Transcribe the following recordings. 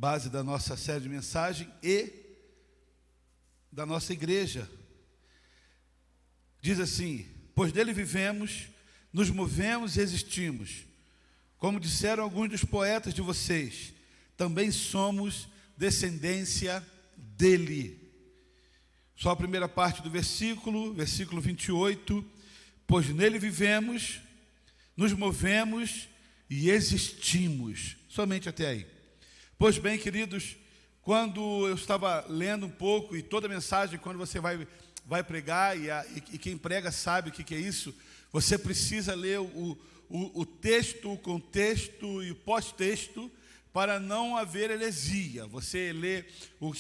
base da nossa série de mensagem e da nossa igreja. Diz assim: pois dele vivemos, nos movemos e existimos. Como disseram alguns dos poetas de vocês, também somos descendência dele. Só a primeira parte do versículo 28. Pois nele vivemos, nos movemos e existimos. Somente até aí. Pois bem, queridos, quando eu estava lendo um pouco, e toda mensagem, quando você vai pregar, e quem prega sabe o que é isso, você precisa ler o texto, o contexto e o pós-texto, para não haver heresia. Você lê o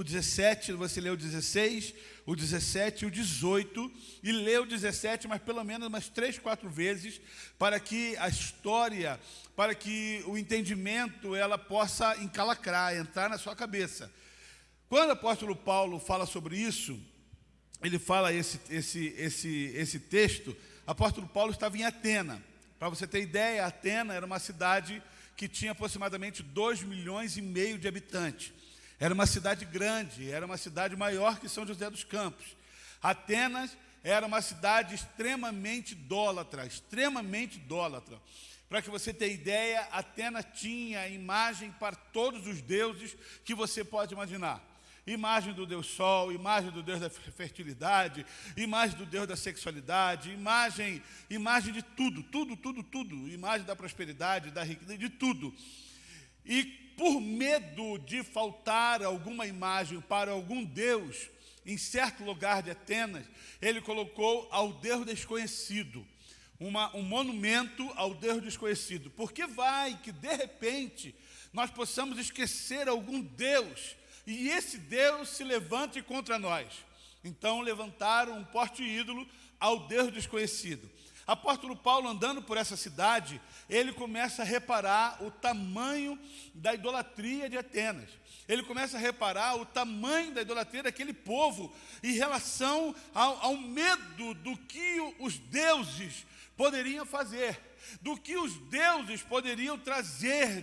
17, você lê o 16, o 17 e o 18, e lê o 17, mas pelo menos umas 3, 4 vezes, para que a história, para que o entendimento, ela possa encalacrar, entrar na sua cabeça. Quando o apóstolo Paulo fala sobre isso, ele fala esse texto, o apóstolo Paulo estava em Atena. Para você ter ideia, Atena era uma cidade que tinha aproximadamente 2,5 milhões de habitantes. Era uma cidade grande, era uma cidade maior que São José dos Campos. Atenas era uma cidade extremamente idólatra. Para que você tenha ideia, Atenas tinha imagem para todos os deuses que você pode imaginar. Imagem do Deus Sol, imagem do Deus da fertilidade, imagem do Deus da sexualidade, imagem de tudo, imagem da prosperidade, da riqueza, de tudo. E por medo de faltar alguma imagem para algum Deus, em certo lugar de Atenas, ele colocou ao Deus desconhecido, um monumento ao Deus desconhecido. Porque vai que de repente nós possamos esquecer algum Deus, e esse Deus se levante contra nós. Então levantaram um poste ídolo ao Deus desconhecido. Apóstolo Paulo, andando por essa cidade, ele começa a reparar o tamanho da idolatria de Atenas. Ele começa a reparar o tamanho da idolatria daquele povo em relação ao medo do que os deuses poderiam fazer, do que os deuses poderiam trazer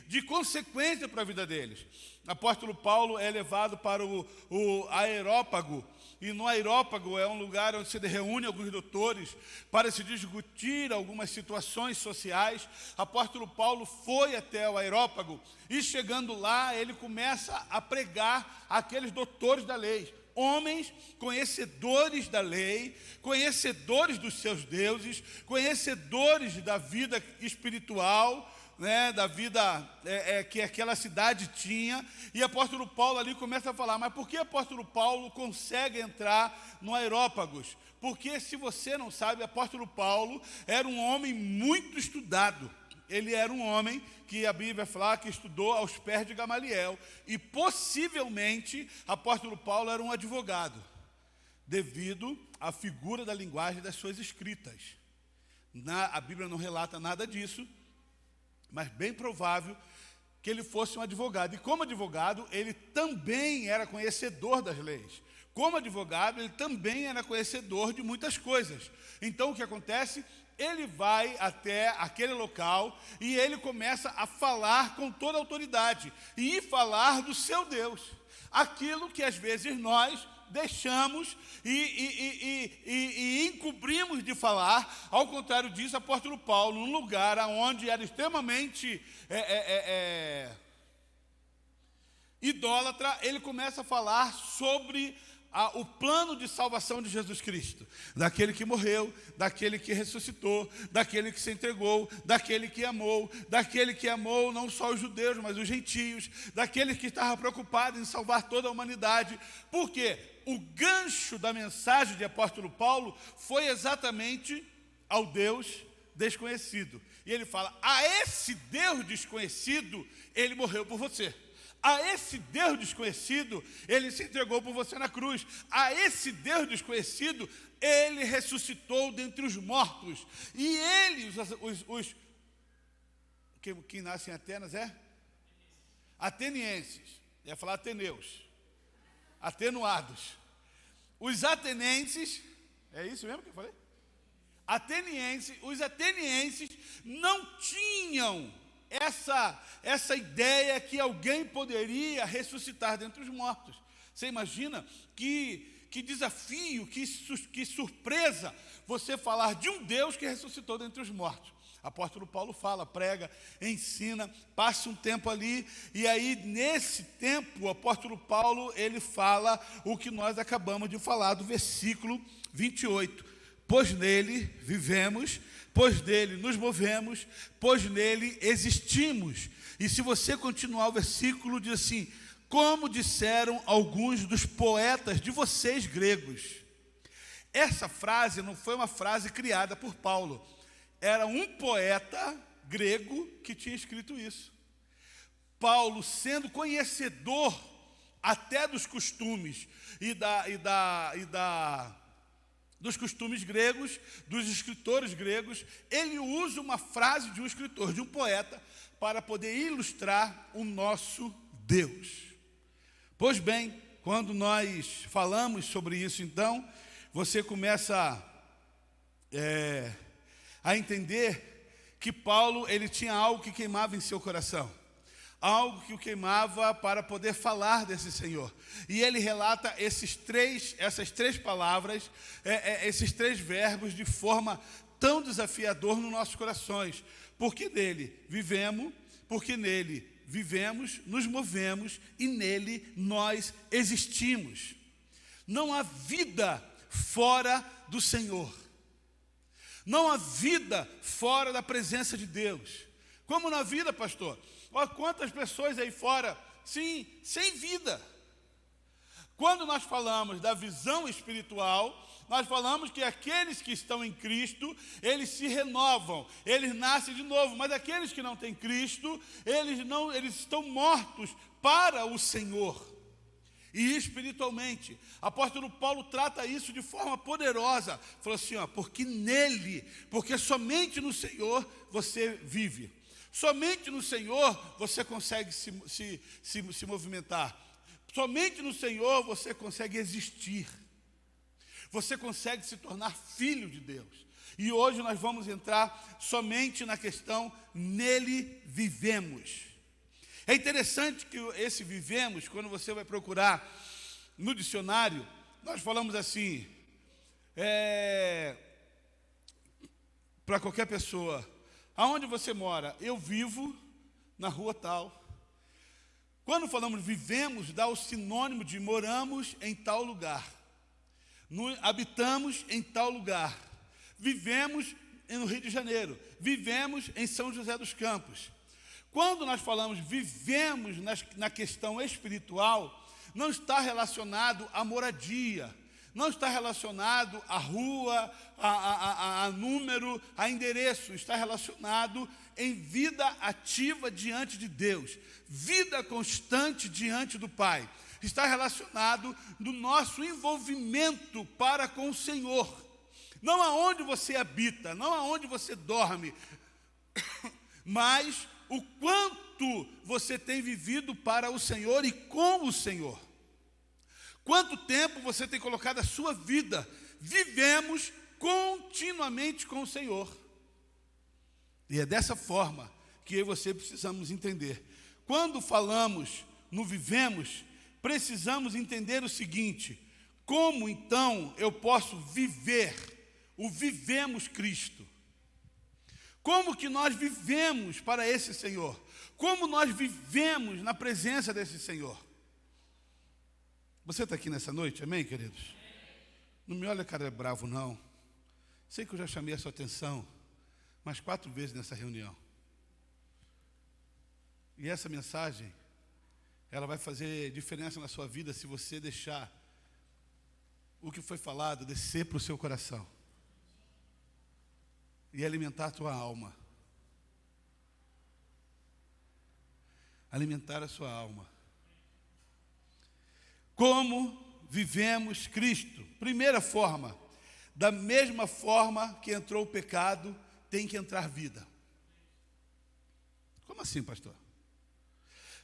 de consequência para a vida deles. Apóstolo Paulo é levado para o Areópago, e no Areópago é um lugar onde se reúne alguns doutores para se discutir algumas situações sociais. Apóstolo Paulo foi até o Areópago, e chegando lá, ele começa a pregar aqueles doutores da lei, homens conhecedores da lei, conhecedores dos seus deuses, conhecedores da vida espiritual, da vida que aquela cidade tinha. E apóstolo Paulo ali começa a falar: mas por que apóstolo Paulo consegue entrar no Areópagos? Porque, se você não sabe, apóstolo Paulo era um homem muito estudado. Ele era um homem que a Bíblia fala que estudou aos pés de Gamaliel, e possivelmente apóstolo Paulo era um advogado, devido à figura da linguagem das suas escritas. A Bíblia não relata nada disso, mas bem provável que ele fosse um advogado. E como advogado, ele também era conhecedor das leis. Como advogado, ele também era conhecedor de muitas coisas. Então, o que acontece? Ele vai até aquele local e ele começa a falar com toda a autoridade e falar do seu Deus. Aquilo que às vezes nós deixamos e encobrimos de falar. Ao contrário disso, apóstolo Paulo, num lugar onde era extremamente idólatra, ele começa a falar sobre o plano de salvação de Jesus Cristo, daquele que morreu, daquele que ressuscitou, daquele que se entregou, daquele que amou não só os judeus, mas os gentios, daquele que estava preocupado em salvar toda a humanidade. Por quê? O gancho da mensagem de apóstolo Paulo foi exatamente ao Deus desconhecido. E ele fala: a esse Deus desconhecido, ele morreu por você. A esse Deus desconhecido, ele se entregou por você na cruz. A esse Deus desconhecido, ele ressuscitou dentre os mortos. E ele, quem nasce em Atenas é? Atenienses. Ia falar ateneus. Atenuados. Os atenienses, é isso mesmo que eu falei? Os atenienses não tinham essa ideia que alguém poderia ressuscitar dentre os mortos. Você imagina que desafio, que surpresa você falar de um Deus que ressuscitou dentre os mortos. Apóstolo Paulo fala, prega, ensina, passa um tempo ali, e aí nesse tempo o apóstolo Paulo, ele fala o que nós acabamos de falar do versículo 28. Pois nele vivemos, pois nele nos movemos, pois nele existimos. E se você continuar o versículo, diz assim: como disseram alguns dos poetas de vocês gregos. Essa frase não foi uma frase criada por Paulo. Era um poeta grego que tinha escrito isso. Paulo, sendo conhecedor até dos costumes dos costumes gregos, dos escritores gregos, ele usa uma frase de um escritor, de um poeta, para poder ilustrar o nosso Deus. Pois bem, quando nós falamos sobre isso, então, você começa a entender que Paulo, ele tinha algo que queimava em seu coração, algo que o queimava para poder falar desse Senhor. E ele relata essas três palavras, esses três verbos de forma tão desafiadora nos nossos corações. Porque nele vivemos, nos movemos e nele nós existimos. Não há vida fora do Senhor. Não há vida fora da presença de Deus. Como na vida, pastor? Olha quantas pessoas aí fora, sim, sem vida. Quando nós falamos da visão espiritual, nós falamos que aqueles que estão em Cristo, eles se renovam, eles nascem de novo. Mas aqueles que não têm Cristo, eles estão mortos para o Senhor. E espiritualmente, apóstolo Paulo trata isso de forma poderosa. Falou assim, porque somente no Senhor você vive. Somente no Senhor você consegue se movimentar. Somente no Senhor você consegue existir. Você consegue se tornar filho de Deus. E hoje nós vamos entrar somente na questão nele vivemos. É interessante que esse vivemos, quando você vai procurar no dicionário, nós falamos assim, para qualquer pessoa, aonde você mora? Eu vivo na rua tal. Quando falamos vivemos, dá o sinônimo de moramos em tal lugar, habitamos em tal lugar, vivemos no Rio de Janeiro, vivemos em São José dos Campos. Quando nós falamos vivemos na questão espiritual, não está relacionado à moradia, não está relacionado à rua, a número, a endereço, está relacionado em vida ativa diante de Deus, vida constante diante do Pai, está relacionado no nosso envolvimento para com o Senhor, não aonde você habita, não aonde você dorme, mas o quanto você tem vivido para o Senhor e com o Senhor. Quanto tempo você tem colocado a sua vida? Vivemos continuamente com o Senhor. E é dessa forma que eu e você precisamos entender. Quando falamos no vivemos, precisamos entender o seguinte: como então eu posso viver o vivemos Cristo? Como que nós vivemos para esse Senhor? Como nós vivemos na presença desse Senhor? Você está aqui nessa noite, amém, queridos? Não me olha cara bravo, não. Sei que eu já chamei a sua atenção mais 4 vezes nessa reunião. E essa mensagem, ela vai fazer diferença na sua vida se você deixar o que foi falado descer para o seu coração e alimentar a tua alma. Alimentar a sua alma. Como vivemos Cristo? Primeira forma, da mesma forma que entrou o pecado, tem que entrar vida. Como assim, pastor?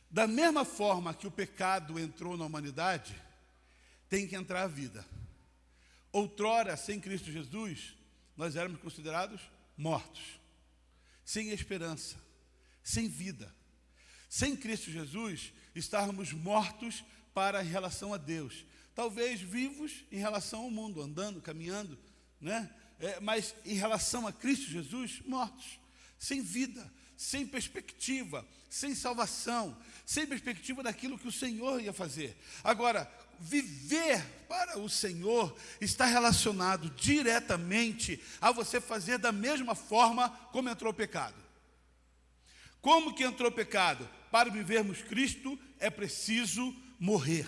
Da mesma forma que o pecado entrou na humanidade, tem que entrar a vida. Outrora, sem Cristo Jesus, nós éramos considerados mortos, sem esperança, sem vida. Sem Cristo Jesus, estarmos mortos para em relação a Deus. Talvez vivos em relação ao mundo, andando, caminhando, né? Mas em relação a Cristo Jesus, mortos, sem vida, sem perspectiva, sem salvação, sem perspectiva daquilo que o Senhor ia fazer. Agora, viver para o Senhor está relacionado diretamente a você fazer da mesma forma como entrou o pecado. Como que entrou o pecado? Para vivermos Cristo é preciso morrer.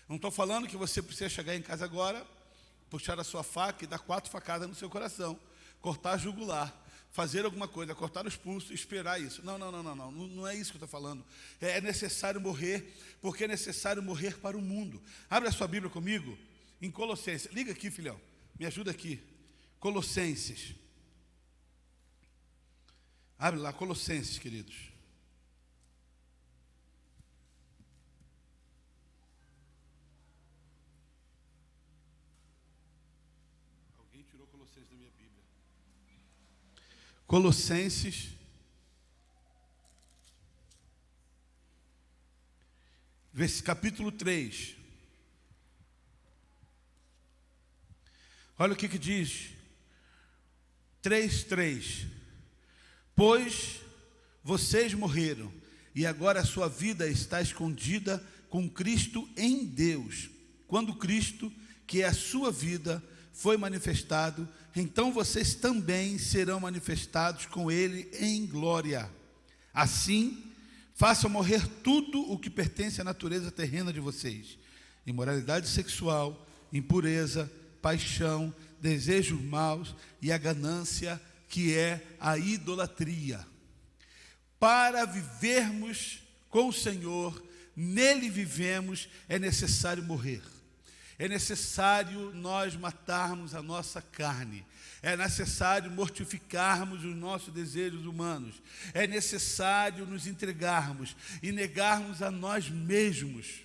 Não estou falando que você precisa chegar em casa agora, puxar a sua faca e dar 4 facadas no seu coração, cortar a jugular, fazer alguma coisa, cortar os pulsos, esperar isso. Não é isso que eu estou falando. É necessário morrer, porque é necessário morrer para o mundo. Abre a sua Bíblia comigo, em Colossenses. Liga aqui, filhão, me ajuda aqui. Colossenses. Abre lá, Colossenses, queridos. Alguém tirou Colossenses da minha Bíblia. Colossenses, capítulo 3. Olha o que diz. 3:3. Pois vocês morreram, e agora a sua vida está escondida com Cristo em Deus. Quando Cristo, que é a sua vida, foi manifestado, então vocês também serão manifestados com Ele em glória. Assim, façam morrer tudo o que pertence à natureza terrena de vocês: imoralidade sexual, impureza, paixão, desejos maus e a ganância, que é a idolatria. Para vivermos com o Senhor, nele vivemos, é necessário morrer. É necessário nós matarmos a nossa carne. É necessário mortificarmos os nossos desejos humanos. É necessário nos entregarmos e negarmos a nós mesmos.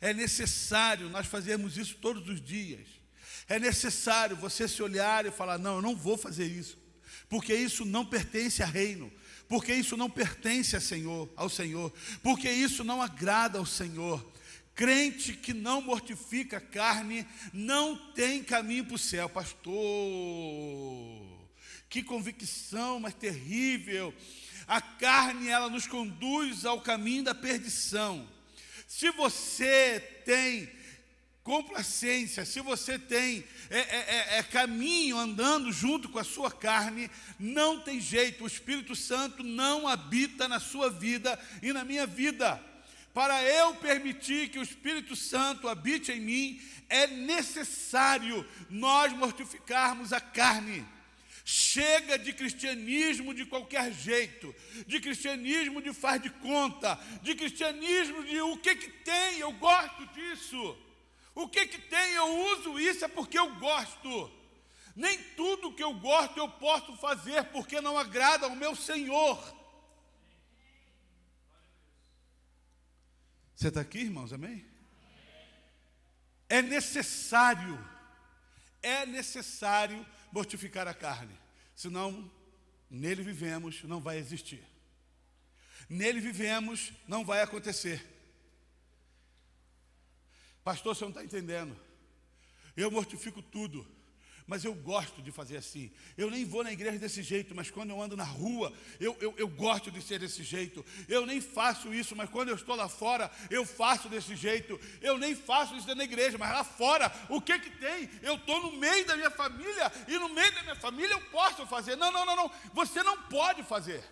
É necessário nós fazermos isso todos os dias. É necessário você se olhar e falar: não, eu não vou fazer isso, porque isso não pertence a reino, porque isso não pertence ao Senhor, porque isso não agrada ao Senhor. Crente que não mortifica a carne não tem caminho para o céu. Pastor, que convicção mais terrível. A carne, ela nos conduz ao caminho da perdição. Se você tem complacência, se você tem caminho andando junto com a sua carne, não tem jeito. O Espírito Santo não habita na sua vida e na minha vida. Para eu permitir que o Espírito Santo habite em mim, é necessário nós mortificarmos a carne. Chega de cristianismo de qualquer jeito, de cristianismo de faz de conta, de cristianismo de o que tem, eu gosto disso. O que tem, eu uso isso, é porque eu gosto. Nem tudo que eu gosto eu posso fazer, porque não agrada ao meu Senhor. Você está aqui, irmãos? Amém? É necessário mortificar a carne. Senão, nele vivemos, não vai existir. Nele vivemos, não vai acontecer. Pastor, você não está entendendo. Eu mortifico tudo, mas eu gosto de fazer assim. Eu nem vou na igreja desse jeito, mas quando eu ando na rua, eu gosto de ser desse jeito. Eu nem faço isso, mas quando eu estou lá fora, eu faço desse jeito. Eu nem faço isso na igreja, mas lá fora, o que tem? Eu estou no meio da minha família, e no meio da minha família eu posso fazer. Não. Você não pode fazer.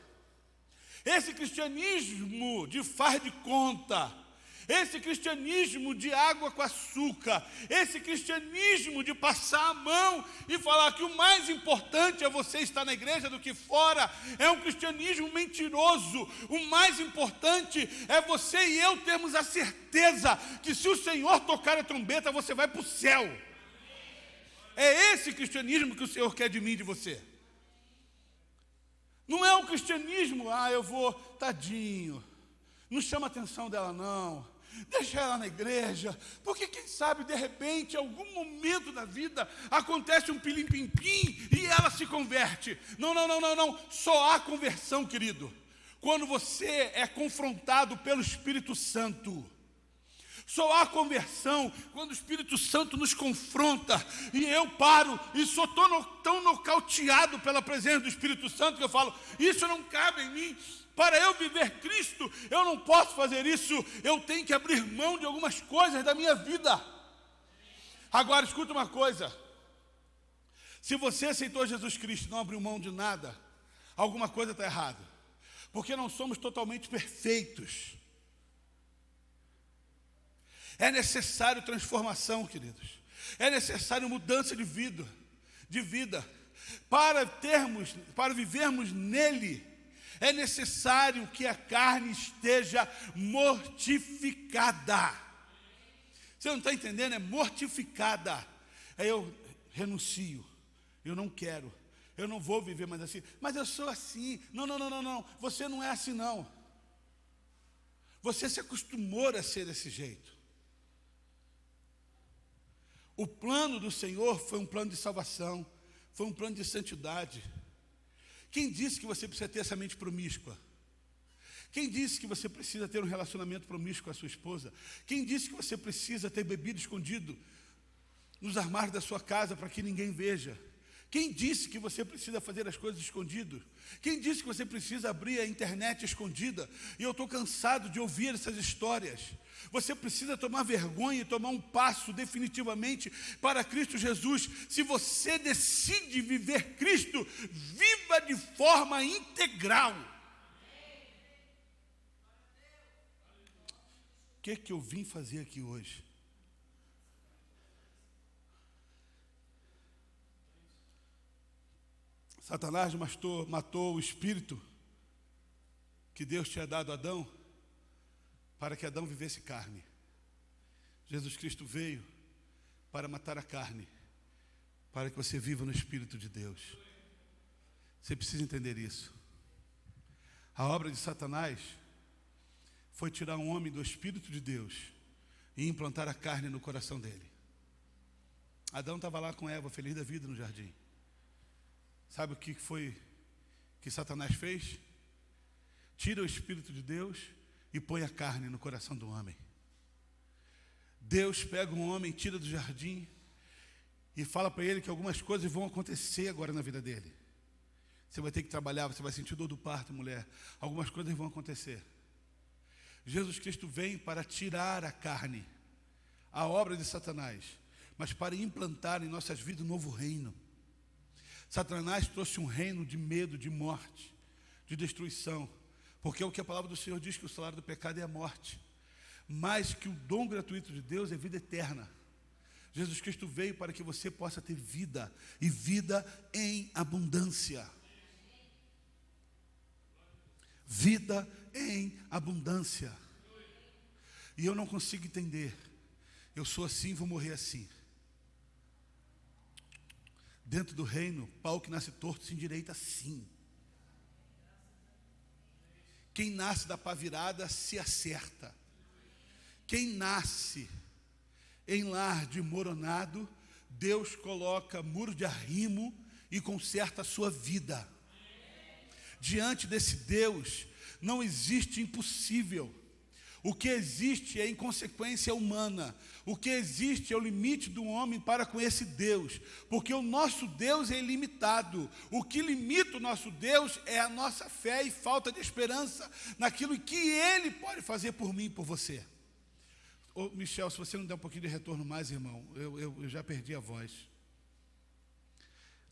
Esse cristianismo de faz de conta, esse cristianismo de água com açúcar, esse cristianismo de passar a mão e falar que o mais importante é você estar na igreja do que fora, é um cristianismo mentiroso. O mais importante é você e eu termos a certeza que se o Senhor tocar a trombeta, você vai para o céu. É esse cristianismo que o Senhor quer de mim e de você. Não é um cristianismo, eu vou, tadinho, não chama a atenção dela não. deixa ela na igreja, porque quem sabe, de repente, em algum momento da vida, acontece um pilim-pim-pim e ela se converte. Não, só há conversão, querido, quando você é confrontado pelo Espírito Santo. Só há conversão quando o Espírito Santo nos confronta, e eu paro e sou tão nocauteado pela presença do Espírito Santo que eu falo, isso não cabe em mim. Para eu viver Cristo, eu não posso fazer isso, eu tenho que abrir mão de algumas coisas da minha vida. Agora, escuta uma coisa, se você aceitou Jesus Cristo e não abriu mão de nada, alguma coisa está errada, porque não somos totalmente perfeitos. É necessário transformação, queridos. É necessário mudança de vida. Para vivermos nele, é necessário que a carne esteja mortificada. Você não está entendendo? É mortificada. Aí eu renuncio, eu não quero, eu não vou viver mais assim. Mas eu sou assim. Não. Você não é assim, não. Você se acostumou a ser desse jeito. O plano do Senhor foi um plano de salvação, foi um plano de santidade. Quem disse que você precisa ter essa mente promíscua? Quem disse que você precisa ter um relacionamento promíscuo com a sua esposa? Quem disse que você precisa ter bebido escondido nos armários da sua casa para que ninguém veja? Quem disse que você precisa fazer as coisas escondido? Quem disse que você precisa abrir a internet escondida? E eu estou cansado de ouvir essas histórias. Você precisa tomar vergonha e tomar um passo definitivamente para Cristo Jesus. Se você decide viver Cristo, viva de forma integral. O que eu vim fazer aqui hoje? Satanás matou o espírito que Deus tinha dado a Adão, para que Adão vivesse carne. Jesus Cristo veio para matar a carne, para que você viva no Espírito de Deus. Você precisa entender isso. A obra de Satanás foi tirar um homem do Espírito de Deus e implantar a carne no coração dele. Adão estava lá com Eva, feliz da vida no jardim. Sabe o que foi que Satanás fez? Tira o Espírito de Deus e põe a carne no coração do homem. Deus pega um homem, tira do jardim e fala para ele que algumas coisas vão acontecer agora na vida dele. Você vai ter que trabalhar, você vai sentir dor do parto, mulher. Algumas coisas vão acontecer. Jesus Cristo vem para tirar a carne, a obra de Satanás, mas para implantar em nossas vidas um novo reino. Satanás trouxe um reino de medo, de morte, de destruição, porque é o que a palavra do Senhor diz, que o salário do pecado é a morte, mas que o dom gratuito de Deus é vida eterna. Jesus Cristo veio para que você possa ter vida, e vida em abundância. Vida em abundância. E eu não consigo entender. Eu sou assim, vou morrer assim. Dentro do reino, pau que nasce torto se endireita assim. Quem nasce da pá virada se acerta. Quem nasce em lar desmoronado, Deus coloca muro de arrimo e conserta a sua vida. Diante desse Deus, não existe impossível. O que existe é inconsequência humana. O que existe é o limite do homem para com esse Deus. Porque o nosso Deus é ilimitado. O que limita o nosso Deus é a nossa fé e falta de esperança naquilo que Ele pode fazer por mim e por você. Ô, Michel, se você não der um pouquinho de retorno mais, irmão, eu já perdi a voz.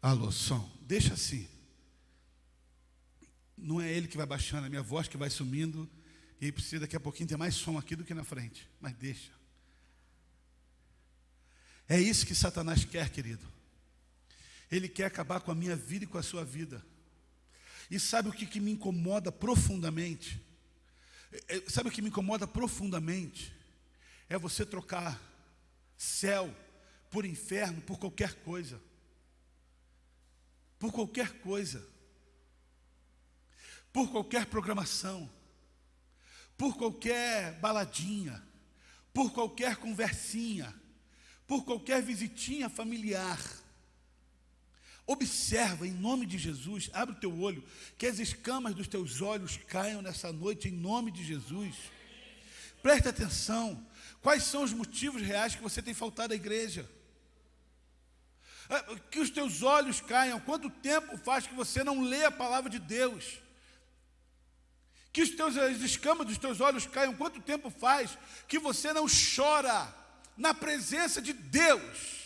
Alô, som. Deixa assim. Não é ele que vai baixando, é a minha voz que vai sumindo. E precisa daqui a pouquinho ter mais som aqui do que na frente. Mas deixa. É isso que Satanás quer, querido. Ele quer acabar com a minha vida e com a sua vida. E sabe o que me incomoda profundamente? Sabe o que me incomoda profundamente? É você trocar céu por inferno, por qualquer coisa. Por qualquer coisa. Por qualquer programação. Por qualquer baladinha. por qualquer conversinha, por qualquer visitinha familiar. Observa, em nome de Jesus, abre o teu olho, que as escamas dos teus olhos caiam nessa noite, em nome de Jesus. Preste atenção, quais são os motivos reais que você tem faltado à igreja? Que os teus olhos caiam, quanto tempo faz que você não lê a palavra de Deus? Que as escamas dos teus olhos caiam, quanto tempo faz que você não chora na presença de Deus?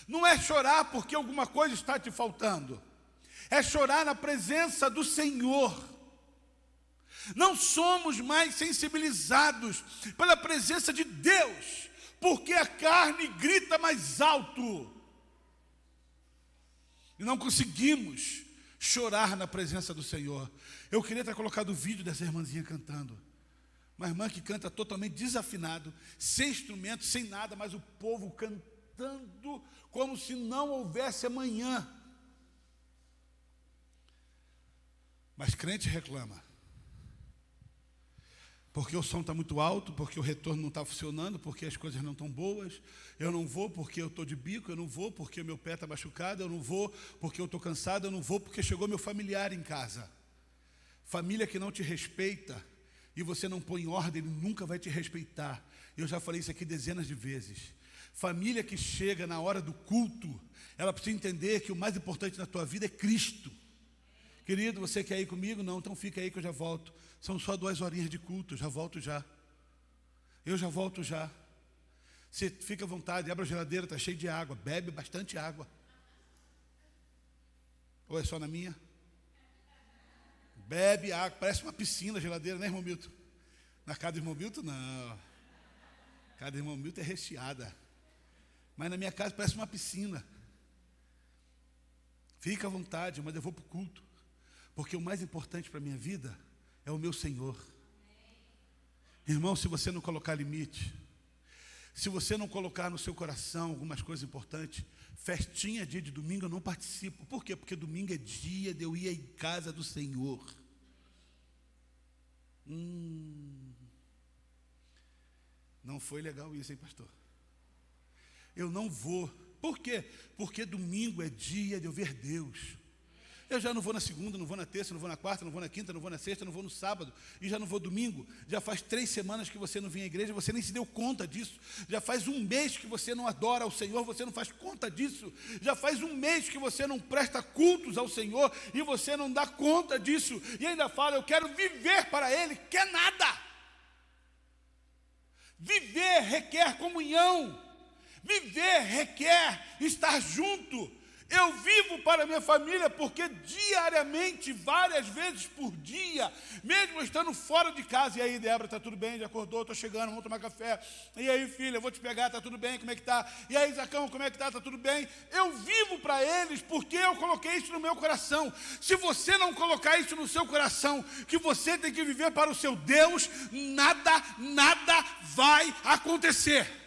Não é chorar porque alguma coisa está te faltando, é chorar na presença do Senhor. Não somos mais sensibilizados pela presença de Deus, porque a carne grita mais alto. E não conseguimos chorar na presença do Senhor. Eu queria ter colocado o vídeo dessa irmãzinha cantando. Uma irmã que canta totalmente desafinado, sem instrumento, sem nada, mas o povo cantando como se não houvesse amanhã. Mas crente reclama. Porque o som está muito alto, porque o retorno não está funcionando, porque as coisas não estão boas. Eu não vou porque eu estou de bico, eu não vou porque o meu pé está machucado, eu não vou porque eu estou cansado, eu não vou porque chegou meu familiar em casa. Família que não te respeita e você não põe em ordem, ele nunca vai te respeitar. Eu já falei isso aqui dezenas de vezes. Família que chega na hora do culto, ela precisa entender que o mais importante na tua vida é Cristo. Querido, você quer ir comigo? Não, então fica aí que eu já volto. São só 2 horinhas de culto, já volto já. Eu já volto já. Você fica à vontade, abre a geladeira, está cheio de água, bebe bastante água. Ou é só na minha? Bebe água, parece uma piscina a geladeira, né, irmão Milton? Na casa do irmão Milton, não. A casa do irmão Milton é recheada. Mas na minha casa parece uma piscina. Fica à vontade, mas eu vou para o culto. Porque o mais importante para a minha vida é o meu Senhor. Irmão, se você não colocar limite, se você não colocar no seu coração algumas coisas importantes, festinha, dia de domingo, eu não participo. Por quê? Porque domingo é dia de eu ir em casa do Senhor. Não foi legal isso, hein, pastor? Eu não vou. Por quê? Porque domingo é dia de eu ver Deus. Eu já não vou na segunda, não vou na terça, não vou na quarta, não vou na quinta, não vou na sexta, não vou no sábado, e já não vou domingo. Já faz 3 semanas que você não vem à igreja, você nem se deu conta disso. Já faz 1 mês que você não adora ao Senhor, você não faz conta disso. Já faz 1 mês que você não presta cultos ao Senhor, e você não dá conta disso. E ainda fala, eu quero viver para Ele. Quer nada. Viver requer comunhão. Viver requer estar junto. Eu vivo para a minha família porque diariamente, várias vezes por dia, mesmo estando fora de casa, e aí, Débora, está tudo bem? Já acordou? Estou chegando, vamos tomar café. E aí, filha, eu vou te pegar, está tudo bem? Como é que está? E aí, Zacão, como é que está? Está tudo bem? Eu vivo para eles porque eu coloquei isso no meu coração. Se você não colocar isso no seu coração, que você tem que viver para o seu Deus, nada vai acontecer.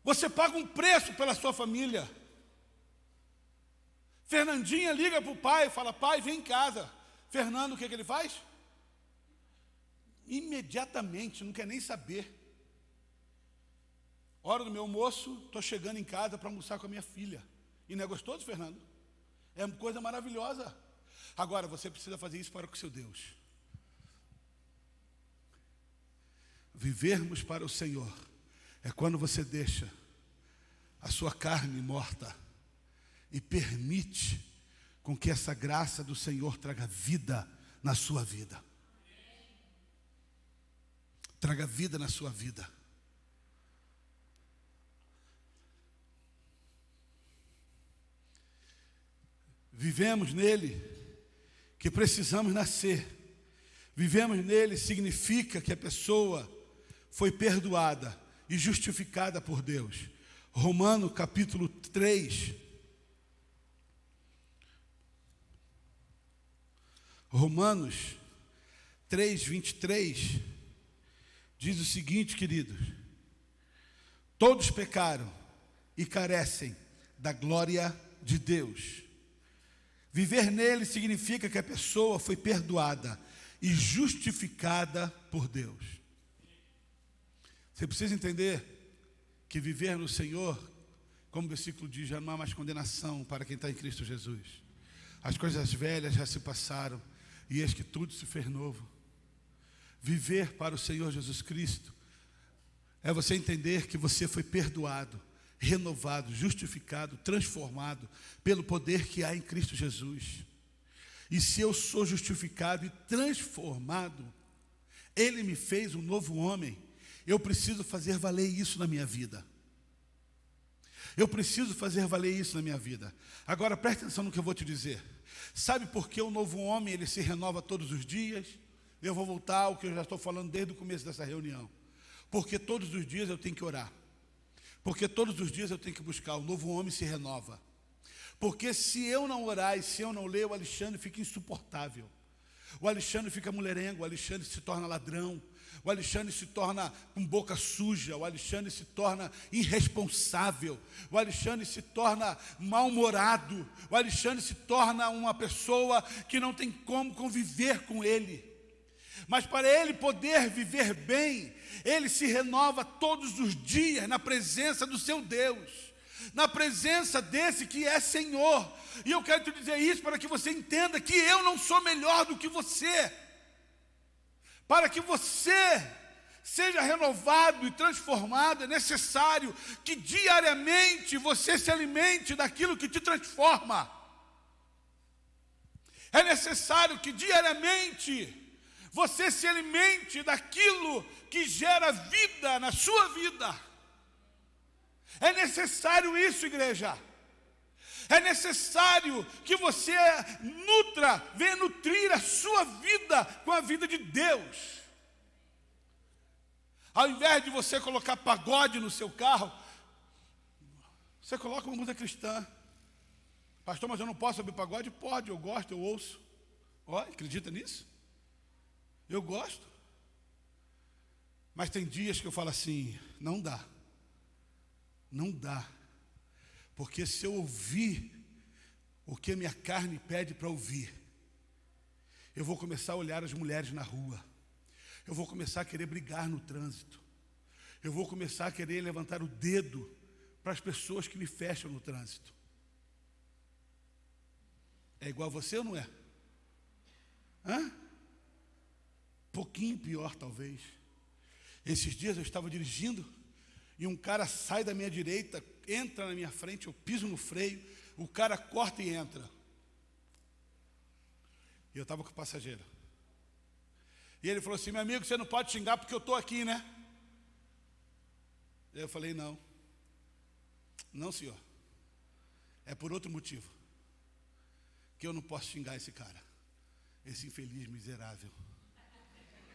Você paga um preço pela sua família. Fernandinha liga para o pai e fala, pai, vem em casa. Fernando, o que ele faz? Imediatamente, não quer nem saber. Hora do meu almoço, estou chegando em casa para almoçar com a minha filha. E não é gostoso, Fernando? É uma coisa maravilhosa. Agora, você precisa fazer isso para o seu Deus. Vivermos para o Senhor é quando você deixa a sua carne morta e permite com que essa graça do Senhor traga vida na sua vida. Traga vida na sua vida. Vivemos nele que precisamos nascer. Vivemos nele significa que a pessoa foi perdoada e justificada por Deus. Romanos capítulo 3. Romanos 3, 23. Diz o seguinte, queridos. Todos pecaram e carecem da glória de Deus. Viver nele significa que a pessoa foi perdoada e justificada por Deus. Você precisa entender que viver no Senhor, como o versículo diz, já não há mais condenação para quem está em Cristo Jesus. As coisas velhas já se passaram e eis que tudo se fez novo. Viver para o Senhor Jesus Cristo é você entender que você foi perdoado, renovado, justificado, transformado pelo poder que há em Cristo Jesus. E se eu sou justificado e transformado, Ele me fez um novo homem, eu preciso fazer valer isso na minha vida. Eu preciso fazer valer isso na minha vida. Agora preste atenção no que eu vou te dizer. Sabe por que o novo homem ele se renova todos os dias? Eu vou voltar ao que eu já estou falando desde o começo dessa reunião. Porque todos os dias eu tenho que orar. Porque todos os dias eu tenho que buscar. O novo homem se renova. Porque se eu não orar e se eu não ler, o Alexandre fica insuportável. O Alexandre fica mulherengo, o Alexandre se torna ladrão. O Alexandre se torna com boca suja, o Alexandre se torna irresponsável, o Alexandre se torna mal-humorado, o Alexandre se torna uma pessoa que não tem como conviver com ele. Mas para ele poder viver bem, ele se renova todos os dias na presença do seu Deus, na presença desse que é Senhor. E eu quero te dizer isso para que você entenda que eu não sou melhor do que você. Para que você seja renovado e transformado, é necessário que diariamente você se alimente daquilo que te transforma. É necessário que diariamente você se alimente daquilo que gera vida na sua vida. É necessário isso, igreja. É necessário que você venha nutrir a sua vida com a vida de Deus. Ao invés de você colocar pagode no seu carro, você coloca uma música cristã. Pastor, mas eu não posso ouvir pagode? Pode, eu gosto, eu ouço. Olha, acredita nisso? Eu gosto. Mas tem dias que eu falo assim, não dá. Não dá. Porque se eu ouvir o que a minha carne pede para ouvir, eu vou começar a olhar as mulheres na rua. Eu vou começar a querer brigar no trânsito. Eu vou começar a querer levantar o dedo para as pessoas que me fecham no trânsito. É igual a você ou não é? Pouquinho pior talvez. Esses dias eu estava dirigindo e um cara sai da minha direita, entra na minha frente, eu piso no freio, o cara corta e entra. E eu estava com o passageiro. E ele falou assim, meu amigo, você não pode xingar porque eu estou aqui, né? Eu falei, não. Não, senhor. É por outro motivo. Que eu não posso xingar esse cara. Esse infeliz miserável.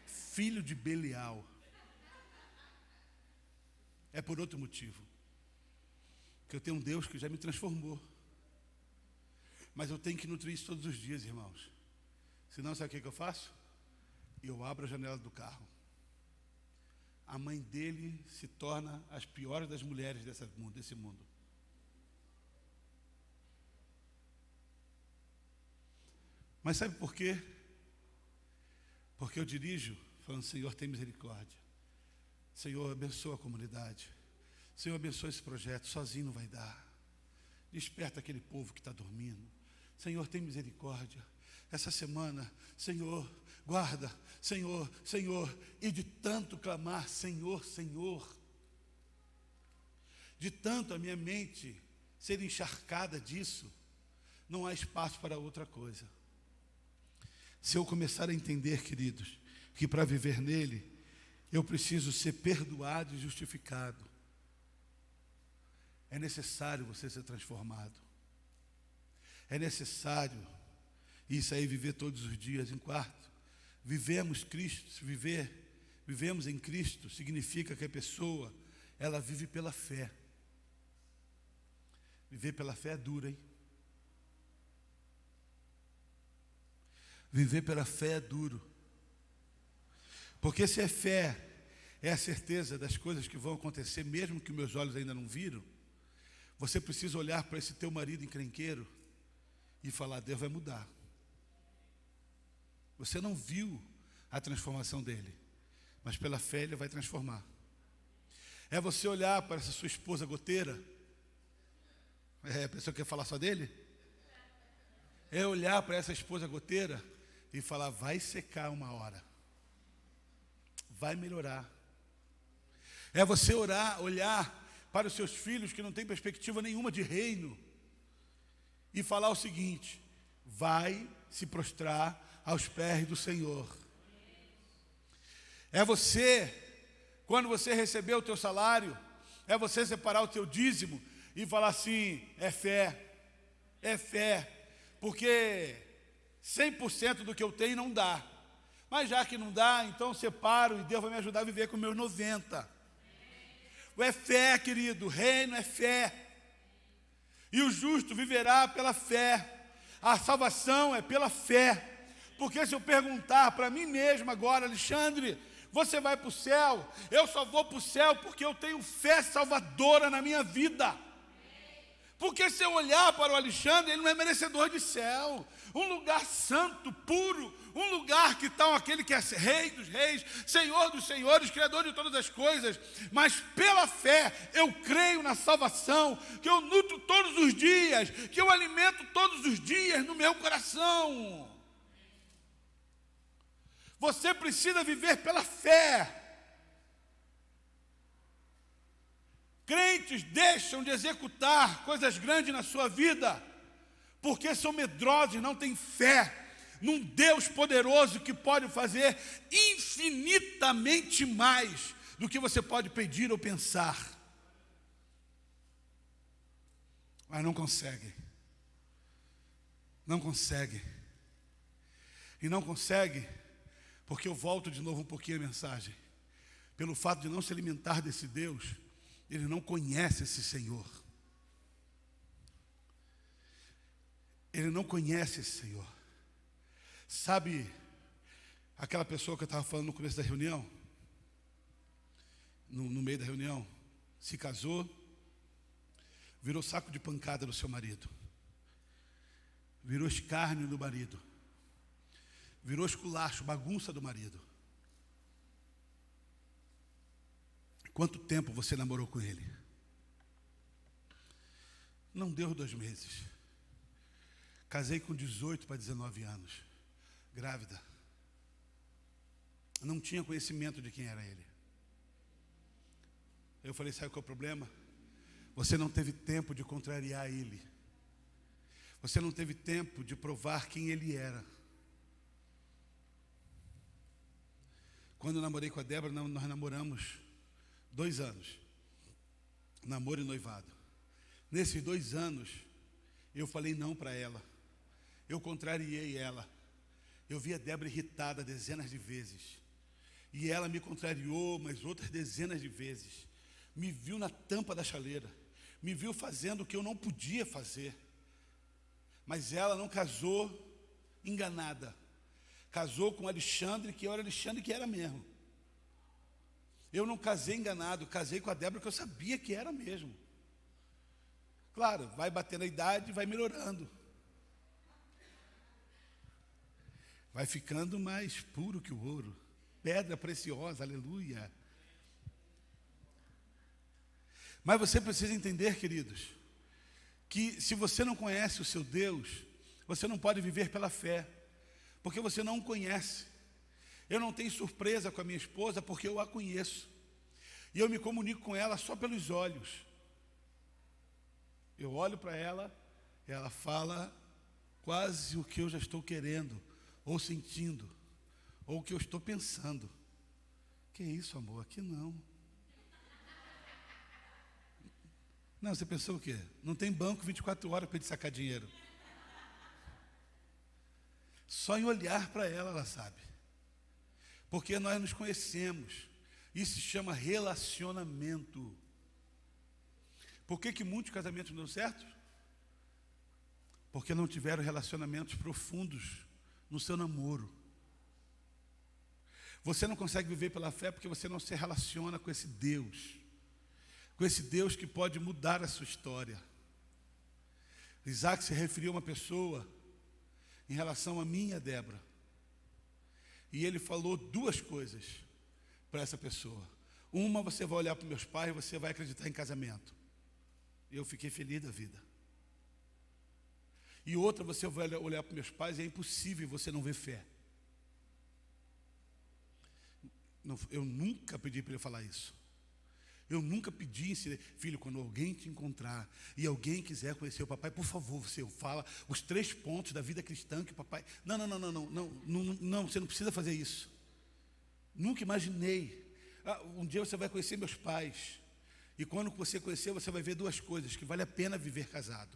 Filho de Belial. É por outro motivo. Que eu tenho um Deus que já me transformou. Mas eu tenho que nutrir isso todos os dias, irmãos. Senão, sabe o que eu faço? Eu abro a janela do carro. A mãe dele se torna as piores das mulheres desse mundo. Mas sabe por quê? Porque eu dirijo falando, Senhor, tem misericórdia. Senhor, abençoa a comunidade. Senhor, abençoa esse projeto. Sozinho não vai dar. Desperta aquele povo que está dormindo. Senhor, tem misericórdia. Essa semana, Senhor, guarda. Senhor, Senhor. E de tanto clamar, Senhor, Senhor. De tanto a minha mente ser encharcada disso, não há espaço para outra coisa. Se eu começar a entender, queridos, que para viver nele, eu preciso ser perdoado e justificado. É necessário você ser transformado. É necessário isso aí viver todos os dias. Em quarto, vivemos em Cristo, significa que a pessoa, ela vive pela fé. Viver pela fé é duro, hein? Viver pela fé é duro. Porque se é fé, é a certeza das coisas que vão acontecer, mesmo que meus olhos ainda não viram, você precisa olhar para esse teu marido encrenqueiro e falar: Deus vai mudar. Você não viu a transformação dele, mas pela fé ele vai transformar. É você olhar para essa sua esposa goteira. A pessoa quer falar só dele? É olhar para essa esposa goteira e falar: vai secar uma hora, vai melhorar. É você olhar para os seus filhos que não têm perspectiva nenhuma de reino e falar o seguinte: vai se prostrar aos pés do Senhor. É você, quando você receber o teu salário, é você separar o teu dízimo e falar assim: é fé, porque 100% do que eu tenho não dá, mas já que não dá, então separo e Deus vai me ajudar a viver com meus 90%. É fé, querido, o reino é fé, e o justo viverá pela fé, a salvação é pela fé. Porque se eu perguntar para mim mesmo agora: Alexandre, você vai para o céu? Eu só vou para o céu porque eu tenho fé salvadora na minha vida. Porque se eu olhar para o Alexandre, ele não é merecedor de céu. Um lugar santo, puro, um lugar que está aquele que é Rei dos reis, Senhor dos senhores, Criador de todas as coisas. Mas pela fé eu creio na salvação, que eu nutro todos os dias, que eu alimento todos os dias no meu coração. Você precisa viver pela fé. Crentes deixam de executar coisas grandes na sua vida porque são medrosos e não têm fé num Deus poderoso que pode fazer infinitamente mais do que você pode pedir ou pensar. Mas não consegue. Não consegue. E não consegue porque eu volto de novo um pouquinho a mensagem. Pelo fato de não se alimentar desse Deus, ele não conhece esse Senhor. Ele não conhece esse Senhor. Sabe aquela pessoa que eu estava falando no começo da reunião? No meio da reunião, se casou, virou saco de pancada do seu marido, virou escárnio do marido, virou esculacho, bagunça do marido. Quanto tempo você namorou com ele? Não deu 2 meses. Casei com 18 para 19 anos, grávida. Não tinha conhecimento de quem era ele. Eu falei: sabe qual é o problema? Você não teve tempo de contrariar ele. Você não teve tempo de provar quem ele era. Quando eu namorei com a Débora, nós namoramos 2 anos. Namoro e noivado. Nesses 2 anos, eu falei não para ela. Eu contrariei ela. Eu vi a Débora irritada dezenas de vezes. E ela me contrariou, mas outras dezenas de vezes. Me viu na tampa da chaleira. Me viu fazendo o que eu não podia fazer. Mas ela não casou enganada. Casou com o Alexandre, que era o Alexandre que era mesmo. Eu não casei enganado, casei com a Débora que eu sabia que era mesmo. Claro, vai batendo a idade, vai melhorando. Vai ficando mais puro que o ouro. Pedra preciosa, aleluia. Mas você precisa entender, queridos, que se você não conhece o seu Deus, você não pode viver pela fé, porque você não o conhece. Eu não tenho surpresa com a minha esposa porque eu a conheço. E eu me comunico com ela só pelos olhos. Eu olho para ela, ela fala quase o que eu já estou querendo, ou sentindo, ou o que eu estou pensando. Que isso, amor? Aqui não. Não, você pensou o quê? Não tem banco 24 horas para ele sacar dinheiro. Só em olhar para ela sabe. Porque nós nos conhecemos. Isso se chama relacionamento. Por que muitos casamentos não dão certo? Porque não tiveram relacionamentos profundos no seu namoro. Você não consegue viver pela fé porque você não se relaciona com esse Deus. Com esse Deus que pode mudar a sua história. Isaac se referiu a uma pessoa em relação a mim e a Débora. E ele falou duas coisas para essa pessoa. Uma, você vai olhar para meus pais e você vai acreditar em casamento. Eu fiquei feliz da vida. E outra, você vai olhar para meus pais e é impossível você não ver fé. Eu nunca pedi para ele falar isso. Eu nunca pedi, filho, quando alguém te encontrar e alguém quiser conhecer o papai, por favor, você fala os 3 pontos da vida cristã que o papai... Não, você não precisa fazer isso. Nunca imaginei. Um dia você vai conhecer meus pais. E quando você conhecer, você vai ver 2 coisas, que vale a pena viver casado.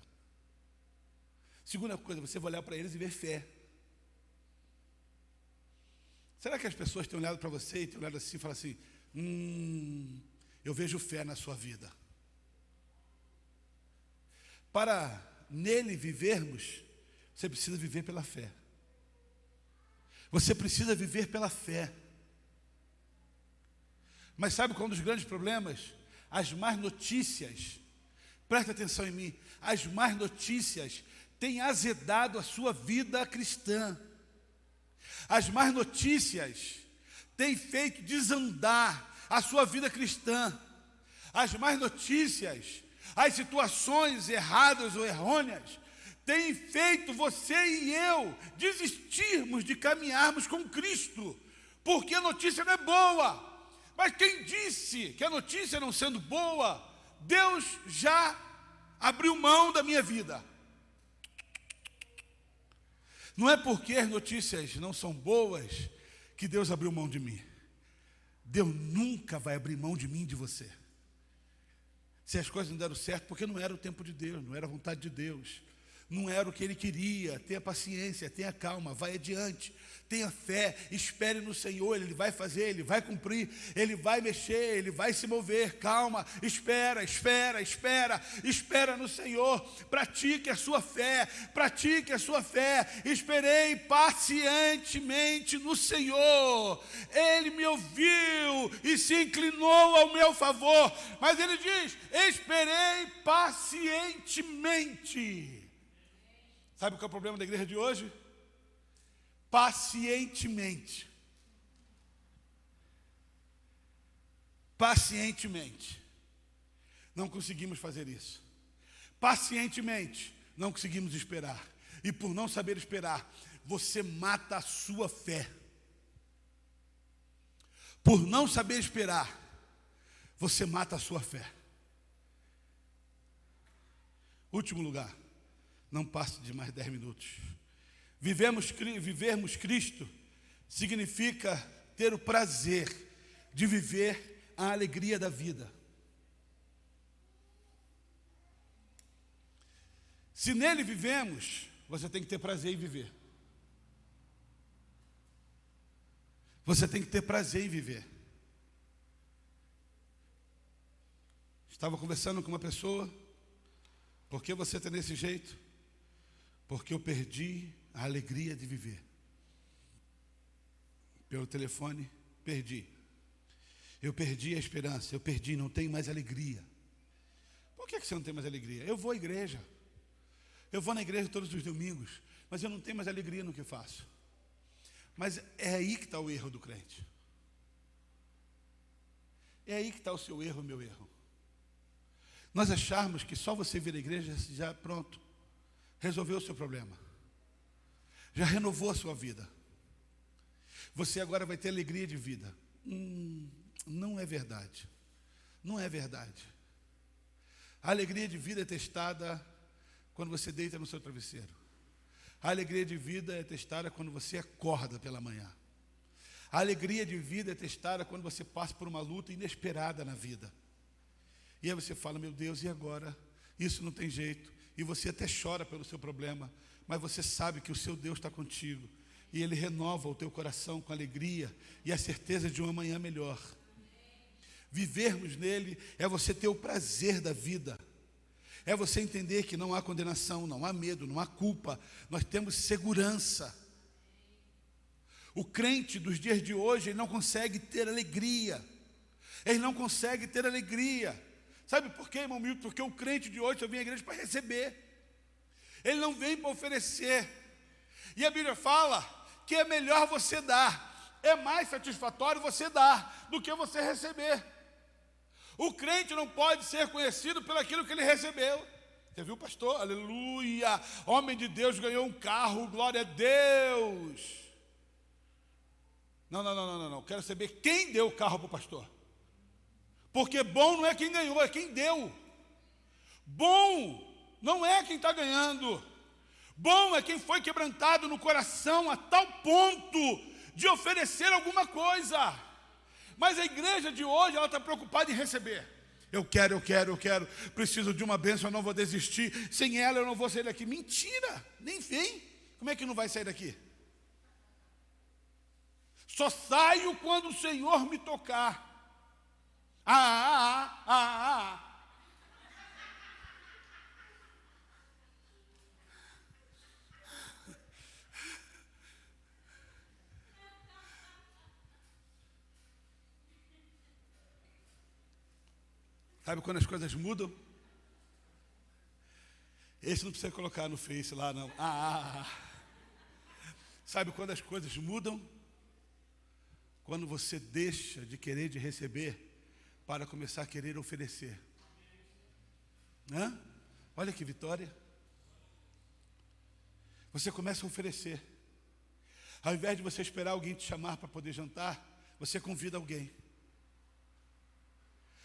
Segunda coisa, você vai olhar para eles e ver fé. Será que as pessoas têm olhado para você e têm olhado assim e falam assim, eu vejo fé na sua vida. Para nele vivermos, você precisa viver pela fé. Você precisa viver pela fé. Mas sabe qual é um dos grandes problemas? As más notícias, presta atenção em mim, as más notícias têm azedado a sua vida cristã. As más notícias têm feito desandar a sua vida cristã. As más notícias, as situações erradas ou errôneas, têm feito você e eu desistirmos de caminharmos com Cristo, porque a notícia não é boa. Mas quem disse que a notícia não sendo boa, Deus já abriu mão da minha vida. Não é porque as notícias não são boas que Deus abriu mão de mim. Deus nunca vai abrir mão de mim e de você. Se as coisas não deram certo, porque não era o tempo de Deus, não era a vontade de Deus, não era o que Ele queria. Tenha paciência, tenha calma, vai adiante, tenha fé, espere no Senhor, Ele vai fazer, Ele vai cumprir, Ele vai mexer, Ele vai se mover. Calma, espera no Senhor, pratique a sua fé, esperei pacientemente no Senhor, Ele me ouviu e se inclinou ao meu favor, mas Ele diz, esperei pacientemente. Sabe qual é o problema da igreja de hoje? Pacientemente. Não conseguimos fazer isso. Pacientemente, não conseguimos esperar. E por não saber esperar, você mata a sua fé. Por não saber esperar, você mata a sua fé. Último lugar. Não passe de mais 10 minutos. Vivermos Cristo significa ter o prazer de viver a alegria da vida. Se nele vivemos, você tem que ter prazer em viver. Você tem que ter prazer em viver. Estava conversando com uma pessoa. Por que você está desse jeito? Porque eu perdi a alegria de viver. Pelo telefone, perdi. Eu perdi a esperança, não tenho mais alegria. Por que você não tem mais alegria? Eu vou à igreja. Eu vou na igreja todos os domingos, mas eu não tenho mais alegria no que faço. Mas é aí que está o erro do crente. É aí que está o seu erro, o meu erro. Nós acharmos que só você vir à igreja já pronto. Resolveu o seu problema. Já renovou a sua vida. Você agora vai ter alegria de vida. Não é verdade. Não é verdade. A alegria de vida é testada quando você deita no seu travesseiro. A alegria de vida é testada quando você acorda pela manhã. A alegria de vida é testada quando você passa por uma luta inesperada na vida. E aí você fala, meu Deus, e agora? Isso não tem jeito. E você até chora pelo seu problema, mas você sabe que o seu Deus está contigo. E Ele renova o teu coração com alegria e a certeza de um amanhã melhor. Vivermos nele é você ter o prazer da vida. É você entender que não há condenação, não há medo, não há culpa. Nós temos segurança. O crente dos dias de hoje, ele não consegue ter alegria. Ele não consegue ter alegria. Sabe por quê, irmão Milton? Porque o crente de hoje só vem à igreja para receber. Ele não vem para oferecer. E a Bíblia fala que é melhor você dar. É mais satisfatório você dar do que você receber. O crente não pode ser conhecido pelo aquilo que ele recebeu. Você viu, pastor? Aleluia! Homem de Deus ganhou um carro, glória a Deus. Não. Quero saber quem deu o carro para o pastor. Porque bom não é quem ganhou, é quem deu. Bom não é quem está ganhando. Bom é quem foi quebrantado no coração a tal ponto de oferecer alguma coisa. Mas a igreja de hoje, ela está preocupada em receber. Eu quero, preciso de uma bênção, eu não vou desistir. Sem ela eu não vou sair daqui. Mentira, nem vem. Como é que não vai sair daqui? Só saio quando o Senhor me tocar. Sabe quando as coisas mudam? Esse não precisa colocar no Face lá, não. Sabe quando as coisas mudam? Quando você deixa de querer de receber para começar a querer oferecer. Olha que vitória. Você começa a oferecer. Ao invés de você esperar alguém te chamar para poder jantar, você convida alguém.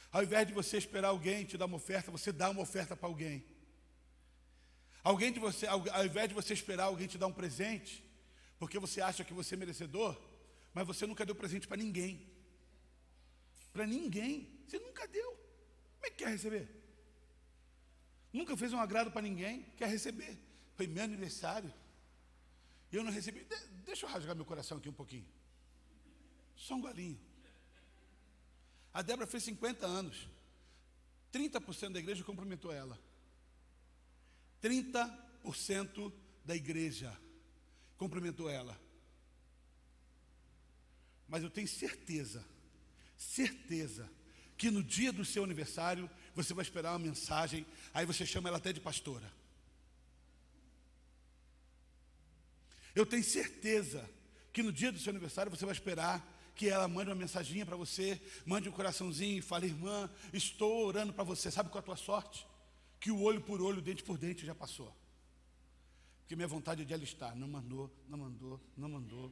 Ao invés de você esperar alguém te dar uma oferta, você dá uma oferta para alguém. Ao invés de você esperar alguém te dar um presente, porque você acha que você é merecedor, mas você nunca deu presente para ninguém. Para ninguém. Você nunca deu. Como é que quer receber? Nunca fez um agrado para ninguém, quer receber. Foi meu aniversário e eu não recebi. Deixa eu rasgar meu coração aqui um pouquinho. Só um golinho. A Débora fez 50 anos. 30% da igreja cumprimentou ela. 30% da igreja cumprimentou ela. Mas eu tenho certeza que no dia do seu aniversário, você vai esperar uma mensagem, aí você chama ela até de pastora. Eu tenho certeza que no dia do seu aniversário, você vai esperar que ela mande uma mensaginha para você, mande um coraçãozinho e fale: irmã, estou orando para você. Sabe qual é a tua sorte? Que o olho por olho, dente por dente já passou. Porque minha vontade é de alistar. Não mandou.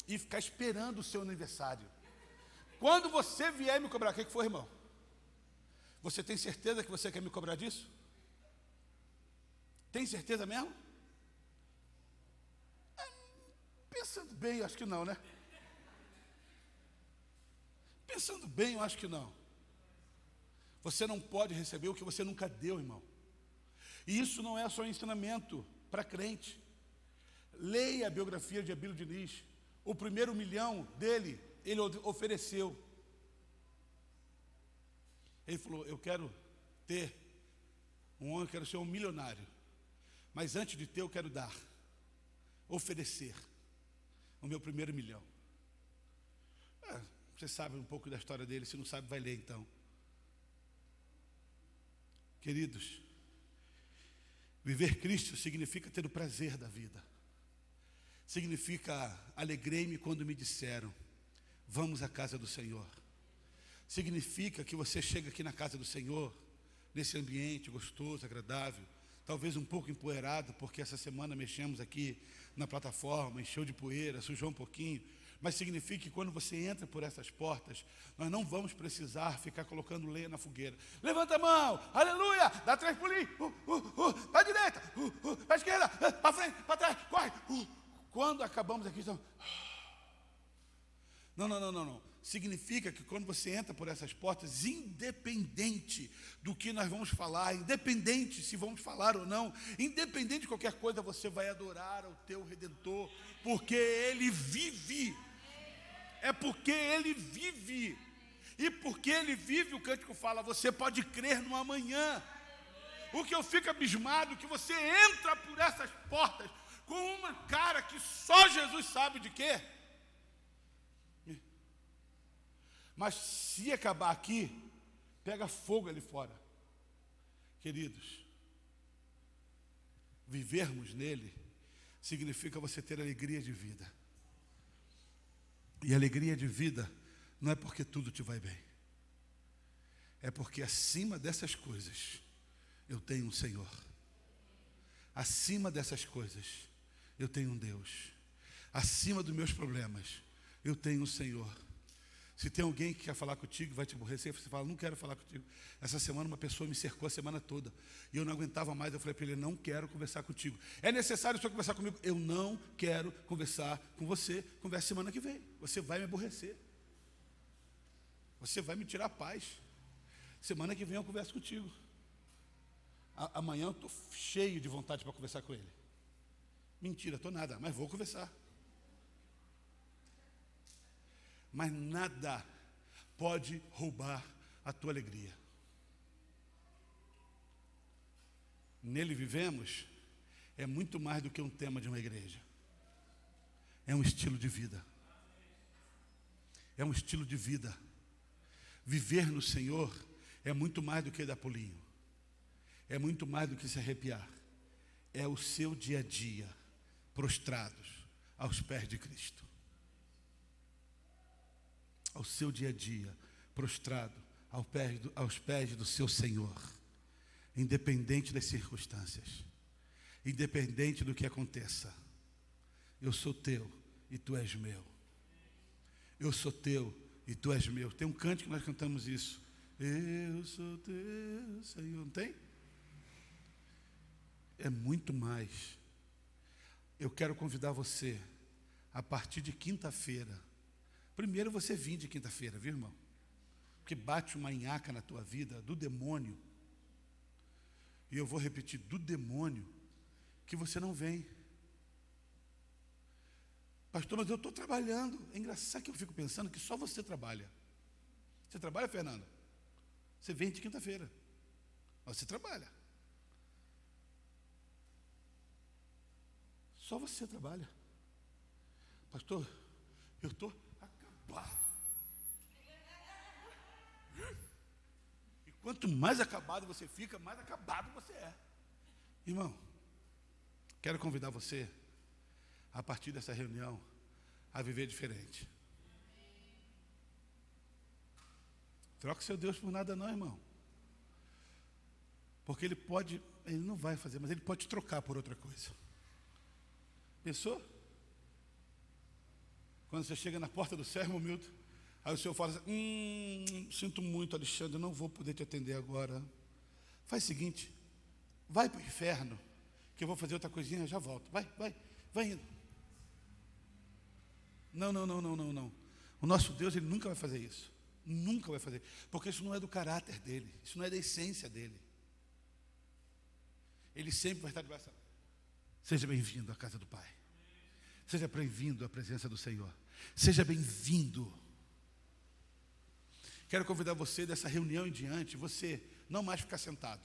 E ficar esperando o seu aniversário. Quando você vier me cobrar, o que foi, irmão? Você tem certeza que você quer me cobrar disso? Tem certeza mesmo? Pensando bem, eu acho que não, né? Pensando bem, eu acho que não. Você não pode receber o que você nunca deu, irmão. E isso não é só um ensinamento para crente. Leia a biografia de Abílio Diniz. O primeiro 1 milhão dele, ele ofereceu. Ele falou: eu quero ter um homem, eu quero ser um milionário. Mas antes de ter, eu quero dar. Oferecer o meu primeiro 1 milhão. Você sabe um pouco da história dele, se não sabe, vai ler então. Queridos, viver Cristo significa ter o prazer da vida. Significa: alegrei-me quando me disseram, vamos à casa do Senhor. Significa que você chega aqui na casa do Senhor, nesse ambiente gostoso, agradável, talvez um pouco empoeirado, porque essa semana mexemos aqui na plataforma, encheu de poeira, sujou um pouquinho. Mas significa que quando você entra por essas portas, nós não vamos precisar ficar colocando lenha na fogueira. Levanta a mão, aleluia, dá 3 pulinhos, para a direita, para a esquerda, para frente, para trás, corre. Quando acabamos aqui, estamos... Não. Significa que quando você entra por essas portas, independente do que nós vamos falar, independente se vamos falar ou não, independente de qualquer coisa, você vai adorar ao teu Redentor, porque Ele vive. É porque Ele vive. E porque Ele vive, o cântico fala: você pode crer no amanhã. O que eu fico abismado é que você entra por essas portas com uma cara que só Jesus sabe de quê. Mas se acabar aqui, pega fogo ali fora. Queridos, Vivermos nele significa você ter alegria de vida. E alegria de vida não é porque tudo te vai bem. É porque acima dessas coisas eu tenho um Senhor. Acima dessas coisas eu tenho um Deus. Acima dos meus problemas eu tenho um Senhor. Se tem alguém que quer falar contigo, vai te aborrecer, você fala, não quero falar contigo. Essa semana uma pessoa me cercou a semana toda, e eu não aguentava mais, eu falei para ele, não quero conversar contigo. É necessário o senhor conversar comigo? Eu não quero conversar com você, conversa semana que vem. Você vai me aborrecer. Você vai me tirar a paz. Semana que vem eu converso contigo. Amanhã eu estou cheio de vontade para conversar com ele. Mentira, estou nada, mas vou conversar. Mas nada pode roubar a tua alegria. Nele vivemos é muito mais do que um tema de uma igreja. É um estilo de vida. É um estilo de vida. Viver no Senhor é muito mais do que dar pulinho. É muito mais do que se arrepiar. É o seu dia a dia, prostrados aos pés de Cristo. Ao seu dia a dia, prostrado aos pés do seu Senhor, independente das circunstâncias, independente do que aconteça. Eu sou teu e tu és meu. Eu sou teu e tu és meu. Tem um cântico que nós cantamos isso. Eu sou teu, Senhor. Não tem? É muito mais. Eu quero convidar você, a partir de quinta-feira. Primeiro você vir de quinta-feira, viu, irmão? Porque bate uma nhaca na tua vida do demônio. E eu vou repetir, do demônio, que você não vem. Pastor, mas eu estou trabalhando. É engraçado que eu fico pensando que só você trabalha. Você trabalha, Fernando? Você vem de quinta-feira. Mas você trabalha. Só você trabalha. Pastor, eu estou acabado. E quanto mais acabado você fica, mais acabado você é. Irmão, quero convidar você, a partir dessa reunião, a viver diferente. Troca seu Deus por nada não, irmão. Porque ele não vai fazer, mas ele pode te trocar por outra coisa. Pensou? Quando você chega na porta do céu, irmão Milton, aí o Senhor fala assim, sinto muito, Alexandre, não vou poder te atender agora. Faz o seguinte, vai para o inferno, que eu vou fazer outra coisinha, já volto. Vai indo. Não. O nosso Deus, ele nunca vai fazer isso. Nunca vai fazer. Porque isso não é do caráter dele, isso não é da essência dele. Ele sempre vai estar de braço. Seja bem-vindo à casa do Pai. Seja bem-vindo à presença do Senhor. Seja bem-vindo. Quero convidar você dessa reunião em diante, você não mais ficar sentado.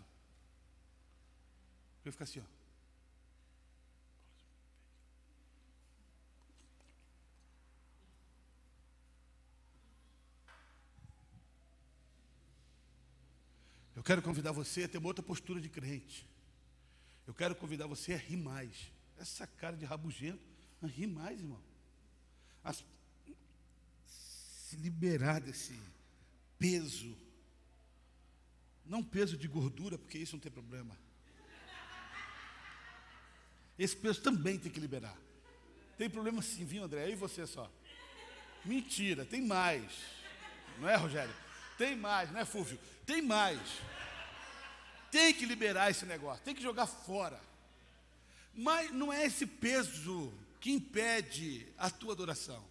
Eu ficar assim, ó. Eu quero convidar você a ter uma outra postura de crente. Eu quero convidar você a rir mais. Essa cara de rabugento, a rir mais, irmão. Se liberar desse peso. Não peso de gordura, porque isso não tem problema. Esse peso também tem que liberar. Tem problema sim, viu, André? Aí você só. Mentira, tem mais. Não é, Rogério? Tem mais, não é, Fúvio? Tem mais. Tem que liberar esse negócio, tem que jogar fora. Mas não é esse peso que impede a tua adoração.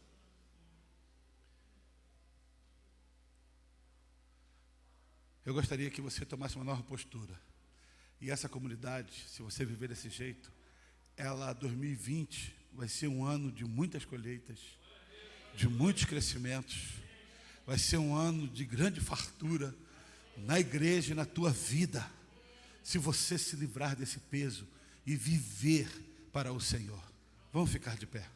Eu gostaria que você tomasse uma nova postura. E essa comunidade, se você viver desse jeito, 2020 vai ser um ano de muitas colheitas, de muitos crescimentos. Vai ser um ano de grande fartura na igreja e na tua vida, se você se livrar desse peso e viver para o Senhor. Vamos ficar de pé.